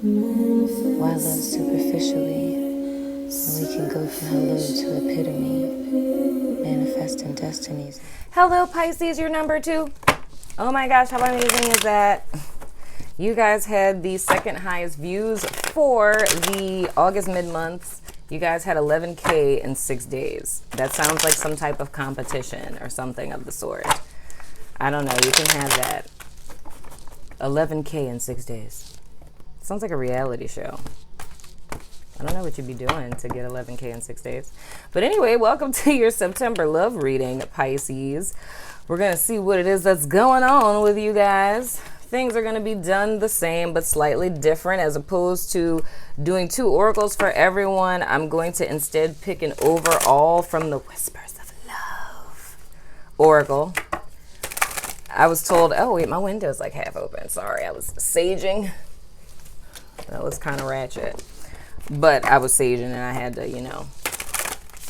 Why love superficially when we can go from hello to epitome, manifesting destinies. Hello, Pisces, you're number 2. Oh my gosh, how amazing is that? You guys had the second highest views for the August mid-months. You guys had 11K in 6 days. That sounds like some type of competition or something of the sort. I don't know, you can have that. 11K in 6 days. Sounds like a reality show. I don't know what you'd be doing to get 11K in 6 days. But anyway, welcome to your September love reading, Pisces. We're going to see what it is that's going on with you guys. Things are going to be done the same, but slightly different. As opposed to doing 2 oracles for everyone, I'm going to instead pick an overall from the Whispers of Love oracle. I was told, oh wait, my window's like half open. Sorry, I was saging. That was kind of ratchet. But I was saging and I had to,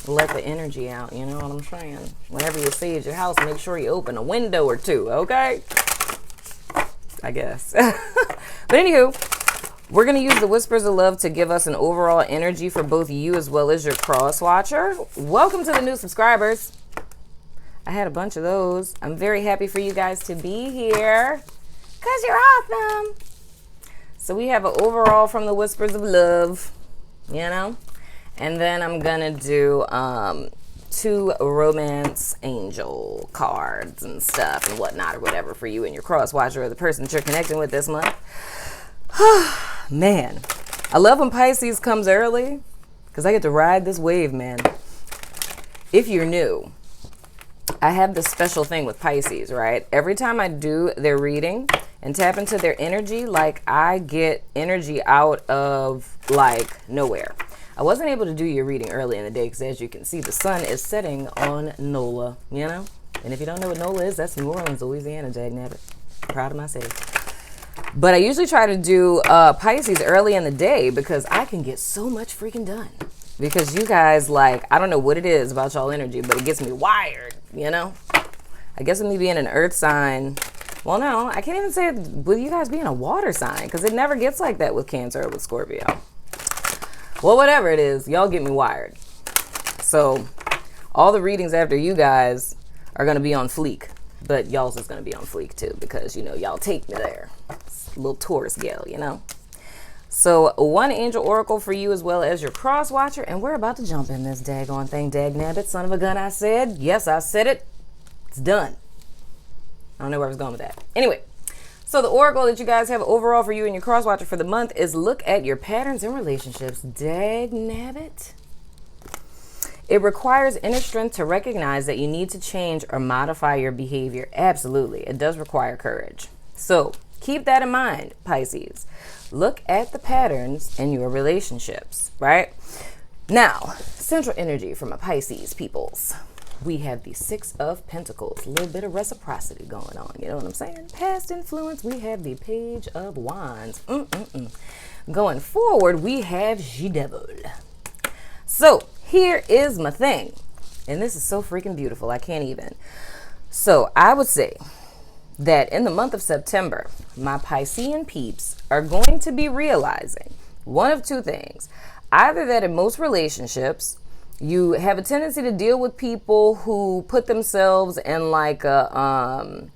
let the energy out. You know what I'm saying? Whenever you sage your house, make sure you open a window or 2, okay? I guess. But anywho, we're going to use the Whispers of Love to give us an overall energy for both you as well as your cross watcher. Welcome to the new subscribers. I had a bunch of those. I'm very happy for you guys to be here because you're awesome. So we have an overall from the Whispers of Love, and then I'm gonna do 2 romance angel cards and stuff and whatnot or whatever for you and your cross watcher or the person that you're connecting with this month. Man, I love when Pisces comes early because I get to ride this wave, man. If you're new, I have this special thing with Pisces, right? Every time I do their reading and tap into their energy, like I get energy out of like nowhere. I wasn't able to do your reading early in the day because as you can see, the sun is setting on NOLA, And if you don't know what NOLA is, that's New Orleans, Louisiana, dagnabbit. Proud of my city. But I usually try to do Pisces early in the day because I can get so much freaking done. Because you guys, I don't know what it is about y'all energy, but it gets me wired, I guess with me being an earth sign. Well, no, I can't even say it with you guys being a water sign because it never gets like that with Cancer or with Scorpio. Well, whatever it is, y'all get me wired. So all the readings after you guys are going to be on fleek, but y'all's is going to be on fleek too because, y'all take me there. It's a little Taurus gal, So 1 angel oracle for you as well as your cross watcher. And we're about to jump in this daggone thing. Dagnabbit, son of a gun, I said. Yes, I said it. It's done. I don't know where I was going with that. Anyway, so the oracle that you guys have overall for you and your cross watcher for the month is look at your patterns in relationships. Dagnabbit. It requires inner strength to recognize that you need to change or modify your behavior. Absolutely. It does require courage. So keep that in mind, Pisces. Look at the patterns in your relationships, right? Now, central energy from a Pisces peoples. We have the 6 of Pentacles, a little bit of reciprocity going on. You know what I'm saying? Past influence, we have the Page of Wands. Going forward, we have the Devil. So here is my thing. And this is so freaking beautiful. I can't even. So I would say that in the month of September, my Piscean peeps are going to be realizing one of 2 things. Either that in most relationships, you have a tendency to deal with people who put themselves in like a,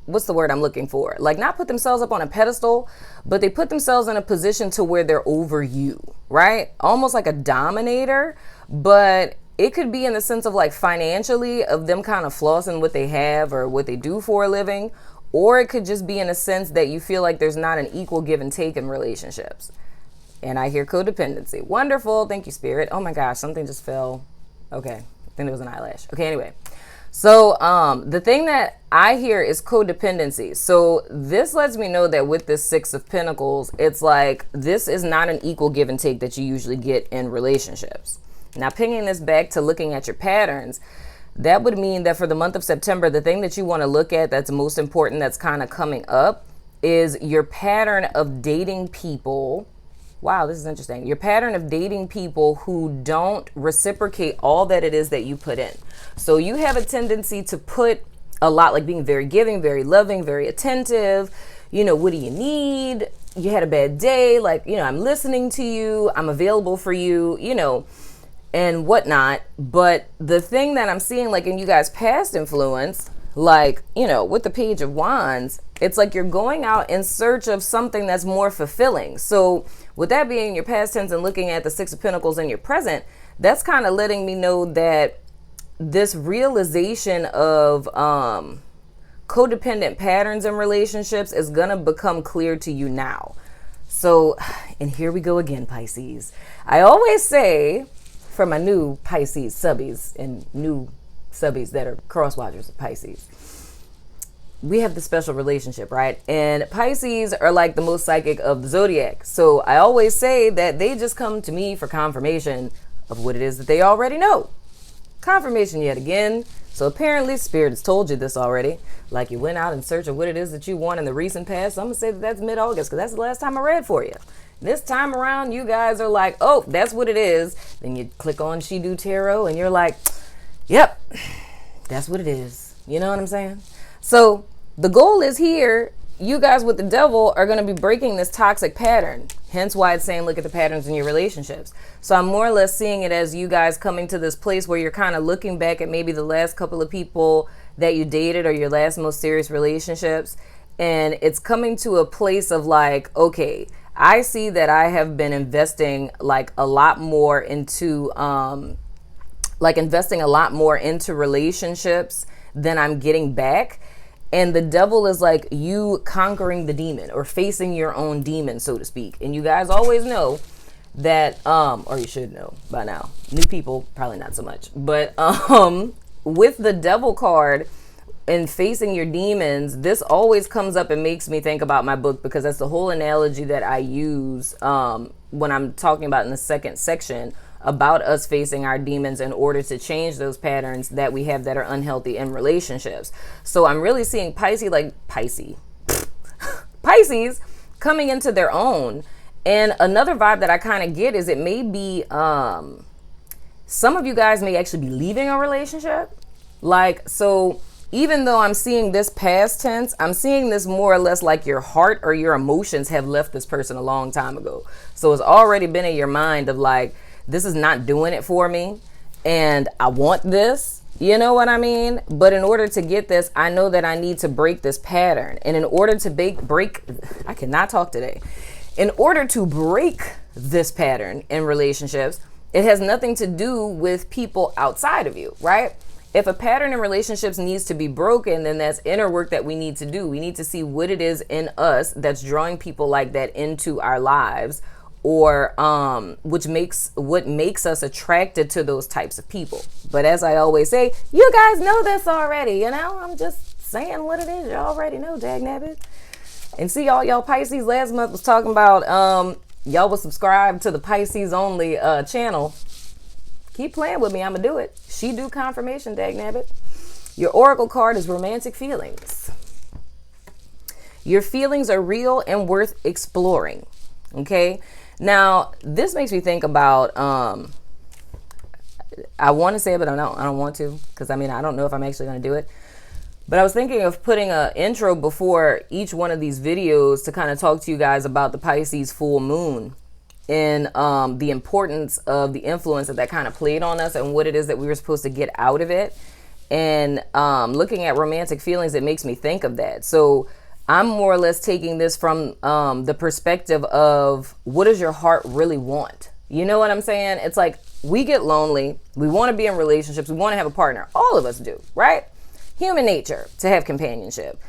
what's the word I'm looking for? Like not put themselves up on a pedestal, but they put themselves in a position to where they're over you, right? Almost like a dominator, but it could be in the sense of like financially of them kind of flossing what they have or what they do for a living. Or it could just be in a sense that you feel like there's not an equal give and take in relationships. And I hear codependency. Wonderful. Thank you, Spirit. Oh my gosh, something just fell. Okay. I think it was an eyelash. Okay, anyway. So the thing that I hear is codependency. So this lets me know that with this 6 of Pentacles, it's like this is not an equal give and take that you usually get in relationships. Now, pinging this back to looking at your patterns, that would mean that for the month of September, the thing that you want to look at that's most important that's kind of coming up is your pattern of dating people. Wow, this is interesting. Your pattern of dating people who don't reciprocate all that it is that you put in. So you have a tendency to put a lot, like being very giving, very loving, very attentive. What do you need? you had a bad day, like, I'm listening to you, I'm available for you, and whatnot. But the thing that I'm seeing, like in you guys' past influence, like, with the Page of Wands, it's like you're going out in search of something that's more fulfilling. So with that being your past tense and looking at the Six of Pentacles in your present, that's kind of letting me know that this realization of codependent patterns in relationships is going to become clear to you now. So, and here we go again, Pisces. I always say, for my new Pisces subbies and new subbies that are cross watchers of Pisces, we have the special relationship, right? And Pisces are like the most psychic of the zodiac. So I always say that they just come to me for confirmation of what it is that they already know. Confirmation yet again. So apparently Spirit has told you this already. Like you went out in search of what it is that you want in the recent past. So I'm going to say that that's mid-August because that's the last time I read for you. This time around, you guys are like, oh, that's what it is. Then you click on She Do Tarot and you're like, yep, that's what it is. You know what I'm saying? So the goal is here, you guys with the Devil are going to be breaking this toxic pattern. Hence why it's saying look at the patterns in your relationships. So I'm more or less seeing it as you guys coming to this place where you're kind of looking back at maybe the last couple of people that you dated or your last most serious relationships. And it's coming to a place of like, okay, I see that I have been investing like a lot more into relationships than I'm getting back. And the Devil is like you conquering the demon or facing your own demon, so to speak. And you guys always know that, or you should know by now. New people, probably not so much. But with the Devil card and facing your demons, this always comes up and makes me think about my book, because that's the whole analogy that I use when I'm talking about in the second section about us facing our demons in order to change those patterns that we have that are unhealthy in relationships. So I'm really seeing Pisces coming into their own. And another vibe that I kind of get is it may be some of you guys may actually be leaving a relationship. Like, so even though I'm seeing this past tense, I'm seeing this more or less like your heart or your emotions have left this person a long time ago. So it's already been in your mind of like, this is not doing it for me and I want this, you know what I mean? But in order to get this, I know that I need to break this pattern. And in order to I cannot talk today. In order to break this pattern in relationships, it has nothing to do with people outside of you, right? If a pattern in relationships needs to be broken, then that's inner work that we need to do. We need to see what it is in us that's drawing people like that into our lives, or what makes us attracted to those types of people. But as I always say, you guys know this already, you know? I'm just saying what it is. You already know, dagnabbit. And see, all y'all Pisces last month was talking about y'all was subscribed to the Pisces only channel. Keep playing with me. I'm going to do it. She do confirmation, dagnabbit. Your oracle card is romantic feelings. Your feelings are real and worth exploring. Okay? Now, this makes me think about, I want to say it, but I don't want to, because I don't know if I'm actually going to do it. But I was thinking of putting an intro before each one of these videos to kind of talk to you guys about the Pisces full moon and the importance of the influence that kind of played on us and what it is that we were supposed to get out of it. And looking at romantic feelings, it makes me think of that. So I'm more or less taking this from the perspective of what does your heart really want? You know what I'm saying? It's like we get lonely. We want to be in relationships. We want to have a partner. All of us do, right? Human nature to have companionship.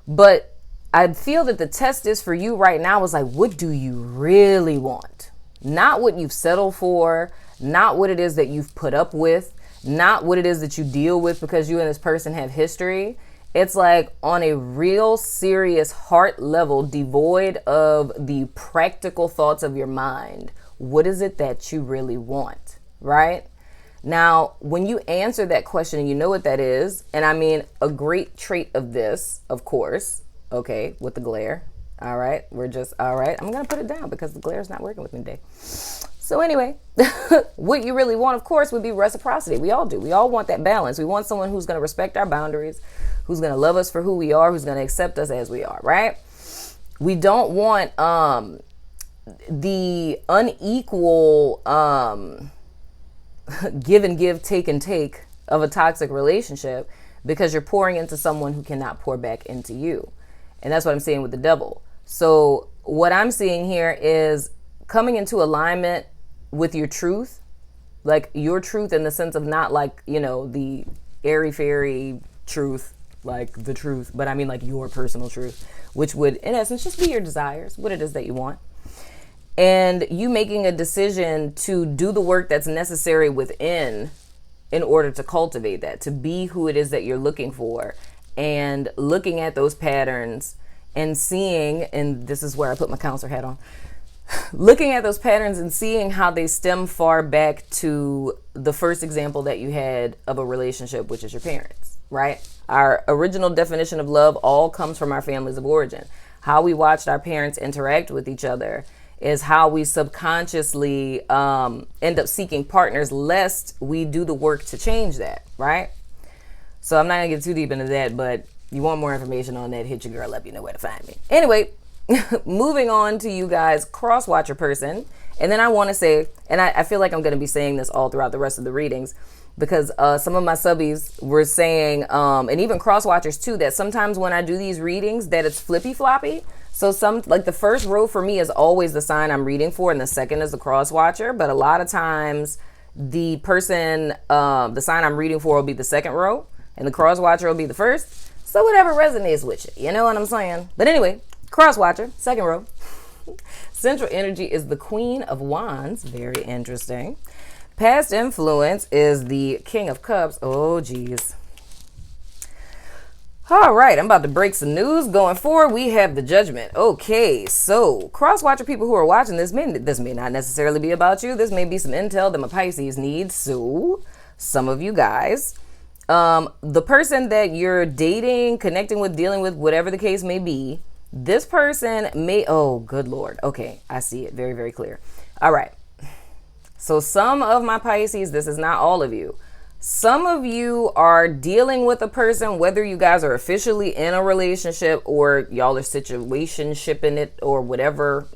But I feel that the test is for you right now is like, what do you really want? Not what you've settled for, not what it is that you've put up with, not what it is that you deal with because you and this person have history. It's like on a real serious heart level, devoid of the practical thoughts of your mind. What is it that you really want, right? Now, when you answer that question and you know what that is, and a great trait of this, of course, okay, with the glare. All right, all right. I'm going to put it down because the glare is not working with me today. So anyway, what you really want, of course, would be reciprocity. We all do. We all want that balance. We want someone who's going to respect our boundaries, who's going to love us for who we are, who's going to accept us as we are, right? We don't want the unequal give and give, take and take of a toxic relationship, because you're pouring into someone who cannot pour back into you. And that's what I'm saying with the devil. So what I'm seeing here is coming into alignment with your truth, like your truth in the sense of not like, the airy fairy truth, like the truth, but I mean like your personal truth, which would in essence just be your desires, what it is that you want. And you making a decision to do the work that's necessary within in order to cultivate that, to be who it is that you're looking for, and looking at those patterns and seeing, and this is where I put my counselor hat on, looking at those patterns and seeing how they stem far back to the first example that you had of a relationship, which is your parents, right? Our original definition of love all comes from our families of origin. How we watched our parents interact with each other is how we subconsciously end up seeking partners, lest we do the work to change that, right? So I'm not gonna get too deep into that, but you want more information on that, hit your girl up, you know where to find me. Anyway, moving on to you guys, cross-watcher person. And then I want to say, and I feel like I'm going to be saying this all throughout the rest of the readings, because some of my subbies were saying, and even cross-watchers too, that sometimes when I do these readings that it's flippy-floppy. So like the first row for me is always the sign I'm reading for, and the second is the cross-watcher. But a lot of times the person, the sign I'm reading for will be the second row, and the cross-watcher will be the first. So whatever resonates with you, you know what I'm saying? But anyway, cross-watcher, second row. Central energy is the Queen of Wands. Very interesting. Past influence is the King of Cups. Oh, geez. All right, I'm about to break some news. Going forward, we have the Judgment. Okay, so cross-watcher people who are watching this may not necessarily be about you. This may be some intel that my Pisces needs. So some of you guys, the person that you're dating, connecting with, dealing with, whatever the case may be, this person may, oh, good Lord. Okay, I see it very, very clear. All right. So some of my Pisces, this is not all of you. Some of you are dealing with a person, whether you guys are officially in a relationship or y'all are situationshipping it or whatever,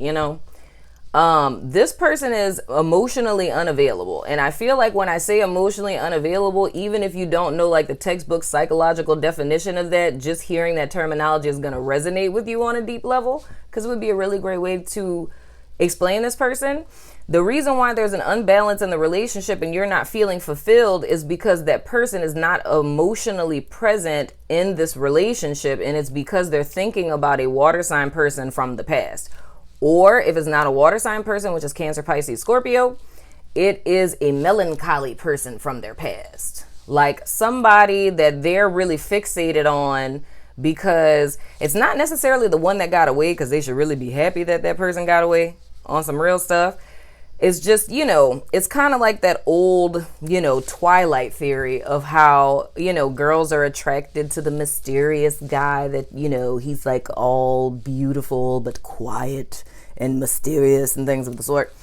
this person is emotionally unavailable. And I feel like when I say emotionally unavailable, even if you don't know like the textbook psychological definition of that, just hearing that terminology is going to resonate with you on a deep level, because it would be a really great way to explain this person. The reason why there's an unbalance in the relationship and you're not feeling fulfilled is because that person is not emotionally present in this relationship, and it's because they're thinking about a water sign person from the past. Or if it's not a water sign person, which is Cancer, Pisces, Scorpio, it is a melancholy person from their past. Like somebody that they're really fixated on, because it's not necessarily the one that got away, because they should really be happy that that person got away on some real stuff. It's just, it's kind of like that old, Twilight theory of how, girls are attracted to the mysterious guy that, he's like all beautiful but quiet and mysterious and things of the sort.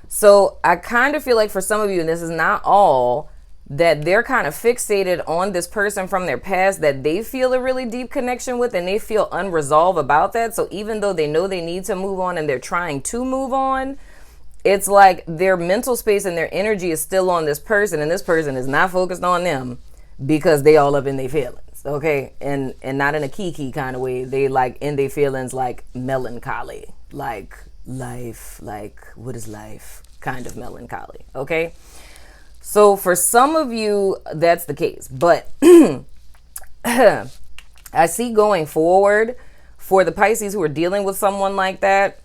So I kind of feel like for some of you, and this is not all, that they're kind of fixated on this person from their past that they feel a really deep connection with, and they feel unresolved about that. So even though they know they need to move on and they're trying to move on, it's like their mental space and their energy is still on this person, and this person is not focused on them because they all up in their feelings, okay? And not in a kiki kind of way. They like in their feelings like melancholy, like life, like what is life kind of melancholy, okay? So for some of you, that's the case. But I see going forward for the Pisces who are dealing with someone like that,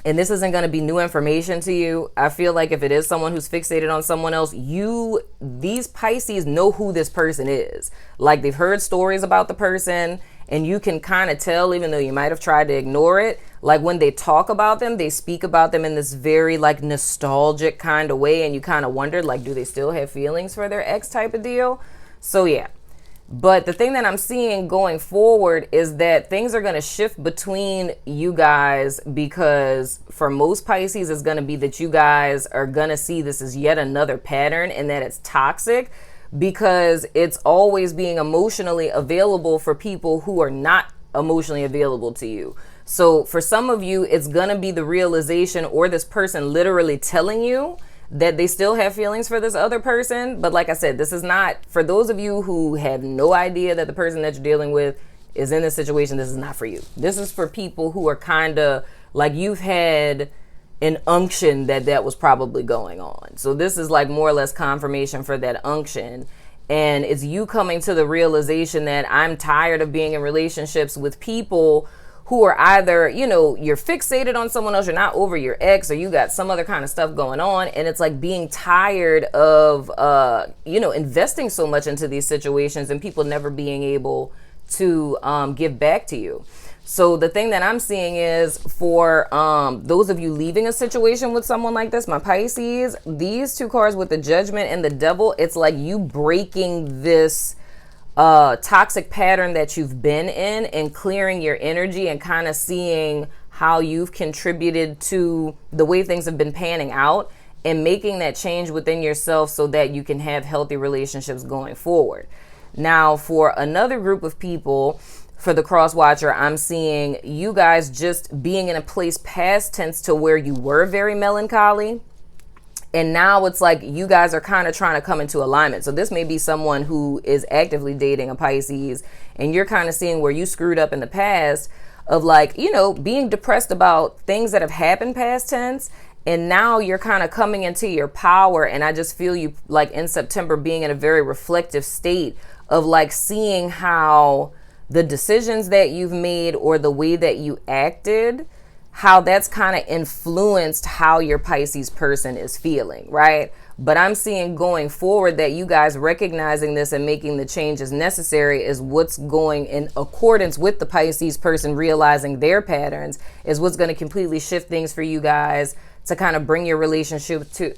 and this isn't going to be new information to you. I feel like if it is someone who's fixated on someone else, these Pisces know who this person is. Like they've heard stories about the person, and you can kind of tell, even though you might have tried to ignore it, like when they talk about them, they speak about them in this very like nostalgic kind of way. And you kind of wonder, like, do they still have feelings for their ex type of deal? So yeah. But the thing that I'm seeing going forward is that things are going to shift between you guys, because for most Pisces, it's going to be that you guys are going to see this as yet another pattern, and that it's toxic because it's always being emotionally available for people who are not emotionally available to you. So for some of you, it's going to be the realization or this person literally telling you that they still have feelings for this other person. But like I said, this is not for those of you who have no idea that the person that you're dealing with is in this situation. This is not for you. This is for people who are kind of like you've had an unction that that was probably going on. So this is like more or less confirmation for that unction. And it's you coming to the realization that I'm tired of being in relationships with people who are either, you know, you're fixated on someone else, you're not over your ex, or you got some other kind of stuff going on. And it's like being tired of, you know, investing so much into these situations and people never being able to give back to you. So the thing that I'm seeing is for those of you leaving a situation with someone like this, my Pisces, these two cards with the Judgment and the Devil, it's like you breaking this toxic pattern that you've been in and clearing your energy and kind of seeing how you've contributed to the way things have been panning out and making that change within yourself so that you can have healthy relationships going forward. Now, for another group of people, for the cross watcher, I'm seeing you guys just being in a place past tense to where you were very melancholy. And now it's like you guys are kind of trying to come into alignment. So this may be someone who is actively dating a Pisces and you're kind of seeing where you screwed up in the past of like, you know, being depressed about things that have happened past tense. And now you're kind of coming into your power. And I just feel you like in September being in a very reflective state of like seeing how the decisions that you've made or the way that you acted, how that's kind of influenced how your Pisces person is feeling, right? But I'm seeing going forward that you guys recognizing this and making the changes necessary is what's going in accordance with the Pisces person realizing their patterns is what's going to completely shift things for you guys to kind of bring your relationship to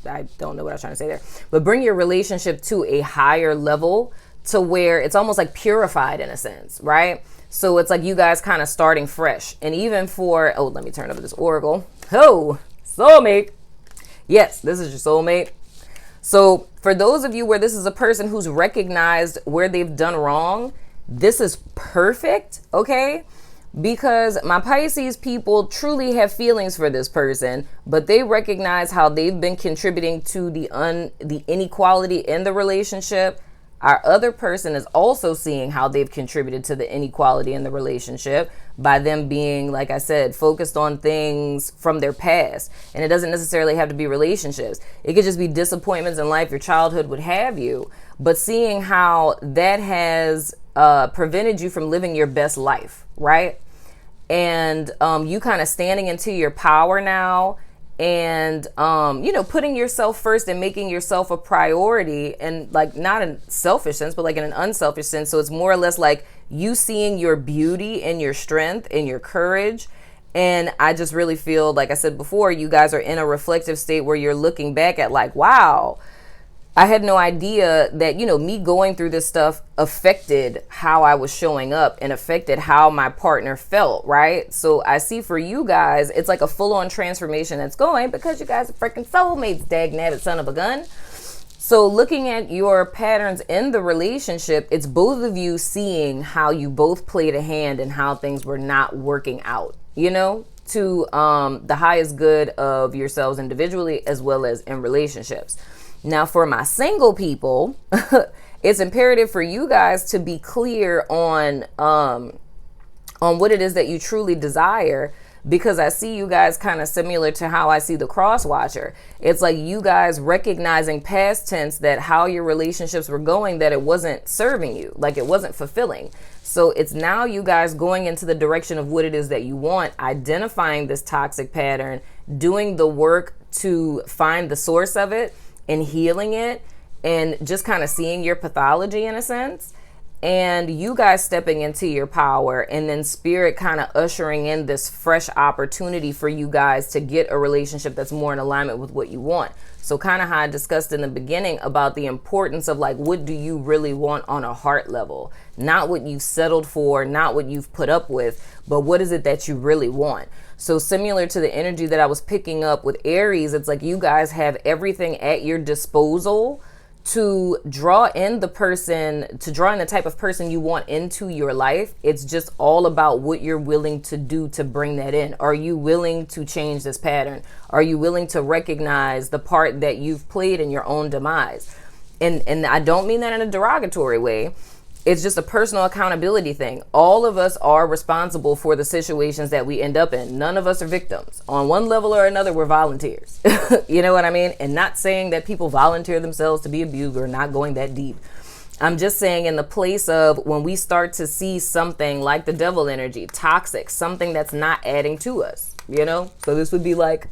I don't know what I was trying to say there, but bring your relationship to a higher level to where it's almost like purified in a sense, right? So it's like you guys kind of starting fresh. And even for, oh, let me turn over this oracle. Oh, soulmate. Yes, this is your soulmate. So for those of you where this is a person who's recognized where they've done wrong, this is perfect, okay? Because my Pisces people truly have feelings for this person, but they recognize how they've been contributing to the inequality in the relationship. Our other person is also seeing how they've contributed to the inequality in the relationship by them being, like I said, focused on things from their past. And it doesn't necessarily have to be relationships. It could just be disappointments in life, your childhood, what have you. But seeing how that has prevented you from living your best life, right? And you kind of standing into your power now and, you know, putting yourself first and making yourself a priority and like not in selfish sense, but like in an unselfish sense. So it's more or less like you seeing your beauty and your strength and your courage. And I just really feel, like I said before, you guys are in a reflective state where you're looking back at like, wow, I had no idea that, you know, me going through this stuff affected how I was showing up and affected how my partner felt, right? So I see for you guys, it's like a full-on transformation that's going because you guys are freaking soulmates, dag-nabbit son of a gun. So looking at your patterns in the relationship, it's both of you seeing how you both played a hand and how things were not working out, you know, to the highest good of yourselves individually as well as in relationships. Now, for my single people, it's imperative for you guys to be clear on what it is that you truly desire, because I see you guys kind of similar to how I see the cross watcher. It's like you guys recognizing past tense that how your relationships were going, that it wasn't serving you, like it wasn't fulfilling. So it's now you guys going into the direction of what it is that you want, identifying this toxic pattern, doing the work to find the source of it, and healing it and just kind of seeing your pathology in a sense, and you guys stepping into your power, and then spirit kind of ushering in this fresh opportunity for you guys to get a relationship that's more in alignment with what you want. So kind of how I discussed in the beginning about the importance of like, what do you really want on a heart level? Not what you've settled for, not what you've put up with, but what is it that you really want? So similar to the energy that I was picking up with Aries, it's like you guys have everything at your disposal to draw in the type of person you want into your life. It's just all about what you're willing to do to bring that in. Are you willing to change this pattern? Are you willing to recognize the part that you've played in your own demise? And I don't mean that in a derogatory way. It's just a personal accountability thing. All of us are responsible for the situations that we end up in. None of us are victims. On one level or another, we're volunteers. You know what I mean? And not saying that people volunteer themselves to be abused. We're not going that deep. I'm just saying, in the place of when we start to see something like the devil energy, toxic, something that's not adding to us, you know? So this would be like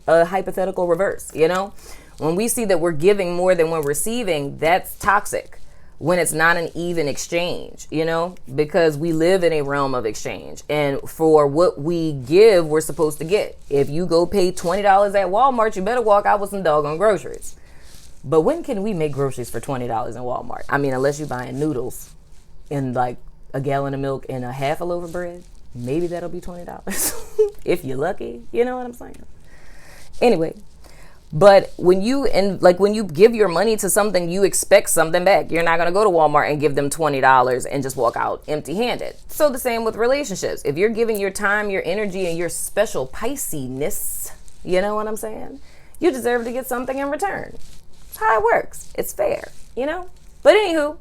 a hypothetical reverse, you know? When we see that we're giving more than we're receiving, that's toxic. When it's not an even exchange, you know, because we live in a realm of exchange, and for what we give, we're supposed to get. If you go pay $20 at Walmart, you better walk out with some doggone groceries. But when can we make groceries for $20 in Walmart? I mean, unless you're buying noodles and like a gallon of milk and a half a loaf of bread, maybe that'll be $20 if you're lucky. You know what I'm saying? Anyway. But when you give your money to something, you expect something back. You're not going to go to Walmart and give them $20 and just walk out empty-handed. So the same with relationships. If you're giving your time, your energy, and your special Pisces-ness, you know what I'm saying? You deserve to get something in return. That's how it works. It's fair, you know? But anywho,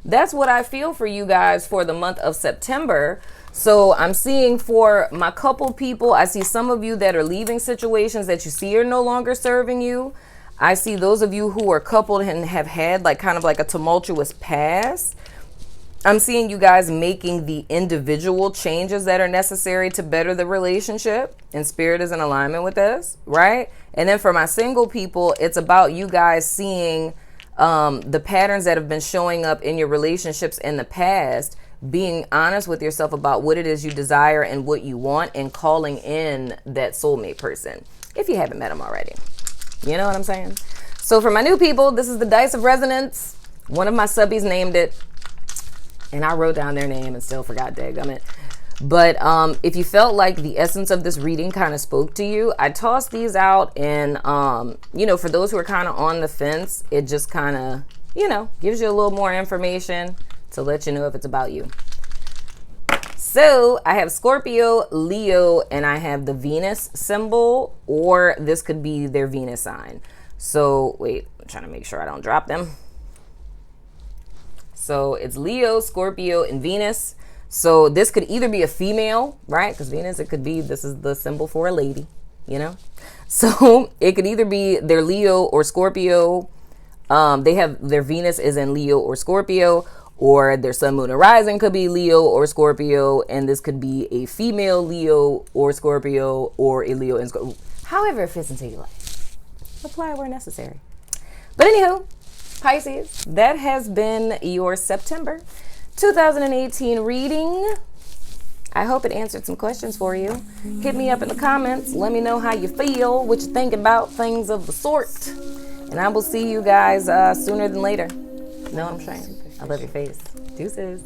that's what I feel for you guys for the month of September. So I'm seeing for my couple people, I see some of you that are leaving situations that you see are no longer serving you. I see those of you who are coupled and have had like kind of like a tumultuous past. I'm seeing you guys making the individual changes that are necessary to better the relationship, and spirit is in alignment with this, right? And then for my single people, it's about you guys seeing the patterns that have been showing up in your relationships in the past, being honest with yourself about what it is you desire and what you want, and calling in that soulmate person if you haven't met them already. You know what I'm saying? So for my new people, this is the Dice of Resonance. One of my subbies named it, and I wrote down their name and still forgot, dadgummit. But if you felt like the essence of this reading kind of spoke to you, I tossed these out, and you know, for those who are kind of on the fence, it just kind of, you know, gives you a little more information to let you know if it's about you. So I have Scorpio, Leo, and I have the Venus symbol, or this could be their Venus sign. So wait, I'm trying to make sure I don't drop them. So it's Leo, Scorpio, and Venus. So this could either be a female, right? Because Venus, it could be, this is the symbol for a lady, you know? So it could either be their Leo or Scorpio. They have their Venus is in Leo or Scorpio, or their sun, moon, and rising could be Leo or Scorpio, and this could be a female Leo or Scorpio, or a Leo and Scorpio. However it fits into your life. Apply where necessary. But anywho, Pisces, that has been your September 2018 reading. I hope it answered some questions for you. Hit me up in the comments. Let me know how you feel, what you think about things of the sort. And I will see you guys sooner than later. Know what I'm saying? I love your face. Deuces.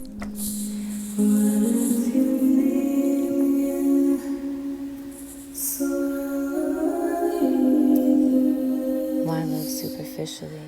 Why love superficially?